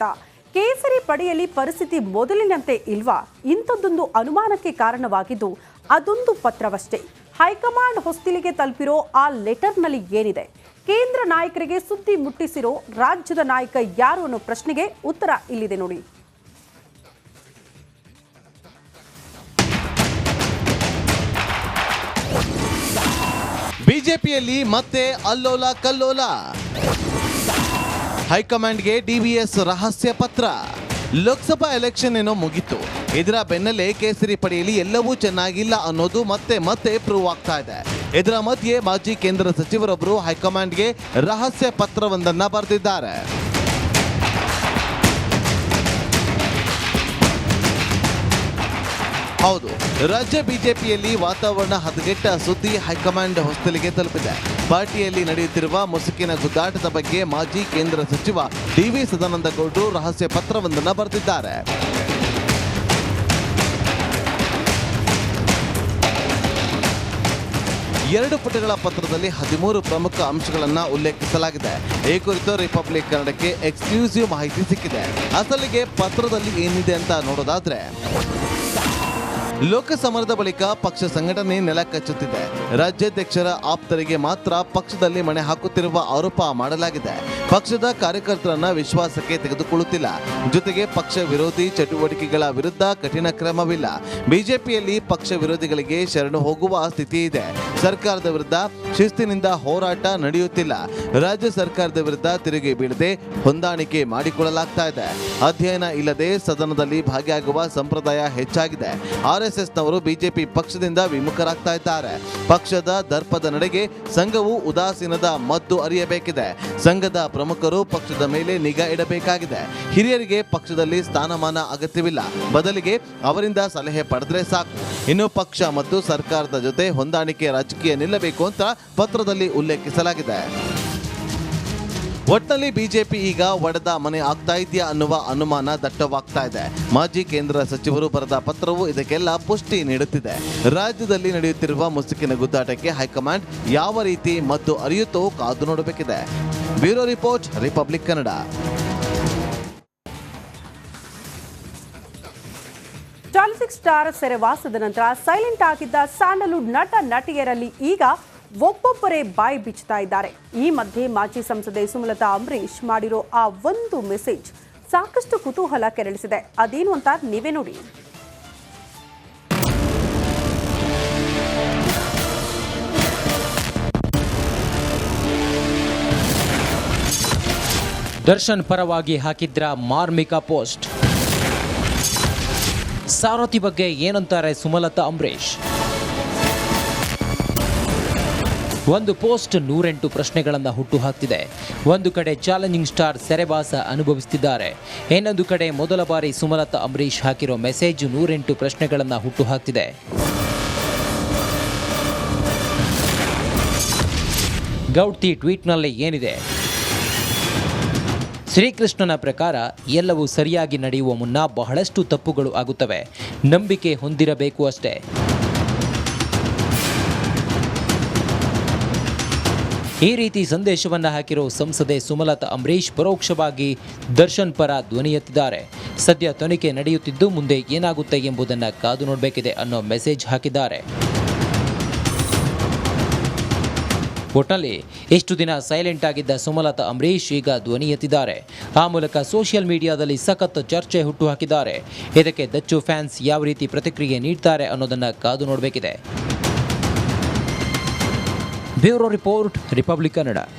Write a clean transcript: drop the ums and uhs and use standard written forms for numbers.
ಅಂತ. ಕೇಸರಿ ಪಡೆಯಲ್ಲಿ ಪರಿಸ್ಥಿತಿ ಮೊದಲಿನಂತೆ ಇಲ್ವಾ? ಇಂಥದ್ದೊಂದು ಅನುಮಾನಕ್ಕೆ ಕಾರಣವಾಗಿದ್ದು ಅದೊಂದು ಪತ್ರವಷ್ಟೇ. ಹೈಕಮಾಂಡ್ ಹೊಸ್ತಿಲಿಗೆ ತಲುಪಿರೋ ಆ ಲೆಟರ್ನಲ್ಲಿ ಏನಿದೆ? ಕೇಂದ್ರ ನಾಯಕರಿಗೆ ಸುದ್ದಿ ಮುಟ್ಟಿಸಿರೋ ರಾಜ್ಯದ ನಾಯಕ ಯಾರು ಅನ್ನೋ ಪ್ರಶ್ನೆಗೆ ಉತ್ತರ ಇಲ್ಲಿದೆ ನೋಡಿ. ಬಿಜೆಪಿಯಲ್ಲಿ ಮತ್ತೆ ಅಲ್ಲೋಲ ಕಲ್ಲೋಲ. ಹೈಕಮಾಂಡ್ಗೆ ಡಿವಿಎಸ್ ರಹಸ್ಯ ಪತ್ರ. ಲೋಕಸಭಾ ಎಲೆಕ್ಷನ್ ಏನೋ ಮುಗಿತು. ಇದರ ಬೆನ್ನಲ್ಲೇ ಕೇಸರಿ ಪಡೆಯಲ್ಲಿ ಎಲ್ಲವೂ ಚೆನ್ನಾಗಿಲ್ಲ ಅನ್ನೋದು ಮತ್ತೆ ಪ್ರೂವ್ ಆಗ್ತಾ ಇದೆ. ಇದರ ಮಧ್ಯೆ ಮಾಜಿ ಕೇಂದ್ರ ಸಚಿವರೊಬ್ಬರು ಹೈಕಮಾಂಡ್ಗೆ ರಹಸ್ಯ ಪತ್ರವೊಂದನ್ನು ಬರೆದಿದ್ದಾರೆ. ಹೌದು, ರಾಜ್ಯ ಬಿಜೆಪಿಯಲ್ಲಿ ವಾತಾವರಣ ಹದಗೆಟ್ಟ ಸುದ್ದಿ ಹೈಕಮಾಂಡ್ ಹೊಸ್ತಿಲಿಗೆ ತಲುಪಿದೆ. ಪಾರ್ಟಿಯಲ್ಲಿ ನಡೆಯುತ್ತಿರುವ ಮುಸುಕಿನ ಗುದ್ದಾಟದ ಬಗ್ಗೆ ಮಾಜಿ ಕೇಂದ್ರ ಸಚಿವ ಡಿ.ವಿ. ಸದಾನಂದಗೌಡರು ರಹಸ್ಯ ಪತ್ರವೊಂದನ್ನು ಬರೆದಿದ್ದಾರೆ. ಎರಡು ಪುಟಗಳ ಪತ್ರದಲ್ಲಿ 13 ಪ್ರಮುಖ ಅಂಶಗಳನ್ನು ಉಲ್ಲೇಖಿಸಲಾಗಿದೆ. ಈ ಕುರಿತು ರಿಪಬ್ಲಿಕ್ ಕನ್ನಡಕ್ಕೆ ಎಕ್ಸ್ಕ್ಲೂಸಿವ್ ಮಾಹಿತಿ ಸಿಕ್ಕಿದೆ. ಅಸಲಿಗೆ ಪತ್ರದಲ್ಲಿ ಏನಿದೆ ಅಂತ ನೋಡೋದಾದ್ರೆ, ಲೋಕಸಮರದ ಬಳಿಕ ಪಕ್ಷ ಸಂಘಟನೆ ನೆಲಕಚ್ಚುತ್ತಿದೆ. ರಾಜ್ಯಾಧ್ಯಕ್ಷರ ಆಪ್ತರಿಗೆ ಮಾತ್ರ ಪಕ್ಷದಲ್ಲಿ ಮಣೆ ಹಾಕುತ್ತಿರುವ ಆರೋಪ ಮಾಡಲಾಗಿದೆ. ಪಕ್ಷದ ಕಾರ್ಯಕರ್ತರನ್ನ ವಿಶ್ವಾಸಕ್ಕೆ ತೆಗೆದುಕೊಳ್ಳುತ್ತಿಲ್ಲ. ಜೊತೆಗೆ ಪಕ್ಷ ವಿರೋಧಿ ಚಟುವಟಿಕೆಗಳ ವಿರುದ್ಧ ಕಠಿಣ ಕ್ರಮವಿಲ್ಲ. ಬಿಜೆಪಿಯಲ್ಲಿ ಪಕ್ಷ ವಿರೋಧಿಗಳಿಗೆ ಶರಣು ಹೋಗುವ ಸ್ಥಿತಿ ಇದೆ. ಸರ್ಕಾರದ ವಿರುದ್ಧ ಶಿಸ್ತಿನಿಂದ ಹೋರಾಟ ನಡೆಯುತ್ತಿಲ್ಲ. ರಾಜ್ಯ ಸರ್ಕಾರದ ವಿರುದ್ಧ ತಿರುಗಿ ಬೀಳದೆ ಹೊಂದಾಣಿಕೆ ಮಾಡಿಕೊಳ್ಳಲಾಗ್ತಾ ಇದೆ. ಅಧ್ಯಯನ ಇಲ್ಲದೆ ಸದನದಲ್ಲಿ ಭಾಗಿಯಾಗುವ ಸಂಪ್ರದಾಯ ಹೆಚ್ಚಾಗಿದೆ. ಆರ್ಎಸ್ಎಸ್ನವರು ಬಿಜೆಪಿ ಪಕ್ಷದಿಂದ ವಿಮುಖರಾಗ್ತಾ ಇದ್ದಾರೆ. ಪಕ್ಷದ ದರ್ಪದ ನಡೆಗೆ ಸಂಘವು ಉದಾಸೀನದ ಮದ್ದು ಅರಿಯಬೇಕಿದೆ. ಸಂಘದ ಪ್ರಮುಖರು ಪಕ್ಷದ ಮೇಲೆ ನಿಗಾ ಇಡಬೇಕಾಗಿದೆ. ಹಿರಿಯರಿಗೆ ಪಕ್ಷದಲ್ಲಿ ಸ್ಥಾನಮಾನ ಅಗತ್ಯವಿಲ್ಲ. ಬದಲಿಗೆ ಅವರಿಂದ ಸಲಹೆ ಪಡೆದ್ರೆ ಸಾಕು. ಇನ್ನು ಪಕ್ಷ ಮತ್ತು ಸರ್ಕಾರದ ಜೊತೆ ಹೊಂದಾಣಿಕೆ ರಾಜಕೀಯ ನಿಲ್ಲಬೇಕು ಅಂತ ಪತ್ರದಲ್ಲಿ ಉಲ್ಲೇಖಿಸಲಾಗಿದೆ. ಒಟ್ಟಿನಲ್ಲಿ ಬಿಜೆಪಿ ಈಗ ಒಡೆದ ಮನೆ ಆಗ್ತಾ ಇದೆಯಾ ಅನ್ನುವ ಅನುಮಾನ ದಟ್ಟವಾಗ್ತಾ ಇದೆ. ಮಾಜಿ ಕೇಂದ್ರ ಸಚಿವರು ಬರೆದ ಪತ್ರವು ಇದಕ್ಕೆಲ್ಲ ಪುಷ್ಟಿ ನೀಡುತ್ತಿದೆ. ರಾಜ್ಯದಲ್ಲಿ ನಡೆಯುತ್ತಿರುವ ಮುಸುಕಿನ ಗುದ್ದಾಟಕ್ಕೆ ಹೈಕಮಾಂಡ್ ಯಾವ ರೀತಿ ಮದ್ದು ಅರಿಯುತ್ತೋ ಕಾದು ನೋಡಬೇಕಿದೆ. Bureau report, republic Kannada. ಚಾಲಿಸಿಕ್ ಸ್ಟಾರ್ ಸೆರೆವಾಸದ ನಂತರ ಸೈಲೆಂಟ್ ಆಗಿದ್ದ ಸ್ಯಾಂಡಲ್ವುಡ್ ನಟ ನಟಿಯರಲ್ಲಿ ಈಗ ಒಬ್ಬೊಬ್ಬರೇ ಬಾಯಿ ಬಿಚ್ಚುತ್ತಾ ಇದ್ದಾರೆ. ಈ ಮಧ್ಯೆ ಮಾಜಿ ಸಂಸದೆ ಸುಮಲತಾ ಅಂಬರೀಶ್ ಮಾಡಿರೋ ಆ ಒಂದು ಮೆಸೇಜ್ ಸಾಕಷ್ಟು ಕುತೂಹಲ ಕೆರಳಿಸಿದೆ. ಅದೇನು ಅಂತ ನೀವೇ ನೋಡಿ. ದರ್ಶನ್ ಪರವಾಗಿ ಹಾಕಿದ್ರ ಮಾರ್ಮಿಕ ಪೋಸ್ಟ್. ಸಾರಥಿ ಬಗ್ಗೆ ಏನಂತಾರೆ ಸುಮಲತಾ ಅಂಬರೀಶ್? ಒಂದು ಪೋಸ್ಟ್ 108 ಪ್ರಶ್ನೆಗಳನ್ನು ಹುಟ್ಟುಹಾಕ್ತಿದೆ. ಒಂದು ಕಡೆ ಚಾಲೆಂಜಿಂಗ್ ಸ್ಟಾರ್ ಸೆರೆವಾಸ ಅನುಭವಿಸುತ್ತಿದ್ದಾರೆ. ಇನ್ನೊಂದು ಕಡೆ ಮೊದಲ ಬಾರಿ ಸುಮಲತಾ ಅಂಬರೀಶ್ ಹಾಕಿರೋ ಮೆಸೇಜ್ 108 ಪ್ರಶ್ನೆಗಳನ್ನು ಹುಟ್ಟುಹಾಕ್ತಿದೆ. ಗೌಡ್ತಿ ಟ್ವೀಟ್ನಲ್ಲಿ ಏನಿದೆ? ಶ್ರೀಕೃಷ್ಣನ ಪ್ರಕಾರ ಎಲ್ಲವೂ ಸರಿಯಾಗಿ ನಡೆಯುವ ಮುನ್ನ ಬಹಳಷ್ಟು ತಪ್ಪುಗಳು ಆಗುತ್ತವೆ. ನಂಬಿಕೆ ಹೊಂದಿರಬೇಕು ಅಷ್ಟೇ. ಈ ರೀತಿ ಸಂದೇಶವನ್ನು ಹಾಕಿರೋ ಸಂಸದೆ ಸುಮಲತಾ ಅಂಬರೀಶ್ ಪರೋಕ್ಷವಾಗಿ ದರ್ಶನ್ ಪರ ಧ್ವನಿ ಎತ್ತಿದ್ದಾರೆ. ಸದ್ಯ ತನಿಖೆ ನಡೆಯುತ್ತಿದ್ದು ಮುಂದೆ ಏನಾಗುತ್ತೆ ಎಂಬುದನ್ನು ಕಾದು ನೋಡಬೇಕಿದೆ ಅನ್ನೋ ಮೆಸೇಜ್ ಹಾಕಿದ್ದಾರೆ. ಒಟ್ನಲ್ಲಿ ಎಷ್ಟು ದಿನ ಸೈಲೆಂಟ್ ಆಗಿದ್ದ ಸುಮಲತಾ ಅಂಬರೀಶ್ ಈಗ ಧ್ವನಿ ಎತ್ತಿದ್ದಾರೆ. ಆ ಮೂಲಕ ಸೋಷಿಯಲ್ ಮೀಡಿಯಾದಲ್ಲಿ ಸಖತ್ ಚರ್ಚೆ ಹುಟ್ಟುಹಾಕಿದ್ದಾರೆ. ಇದಕ್ಕೆ ದಚ್ಚು ಫ್ಯಾನ್ಸ್ ಯಾವ ರೀತಿ ಪ್ರತಿಕ್ರಿಯೆ ನೀಡ್ತಾರೆ ಅನ್ನೋದನ್ನು ಕಾದು ನೋಡಬೇಕಿದೆ. Bureau report, republic Kannada.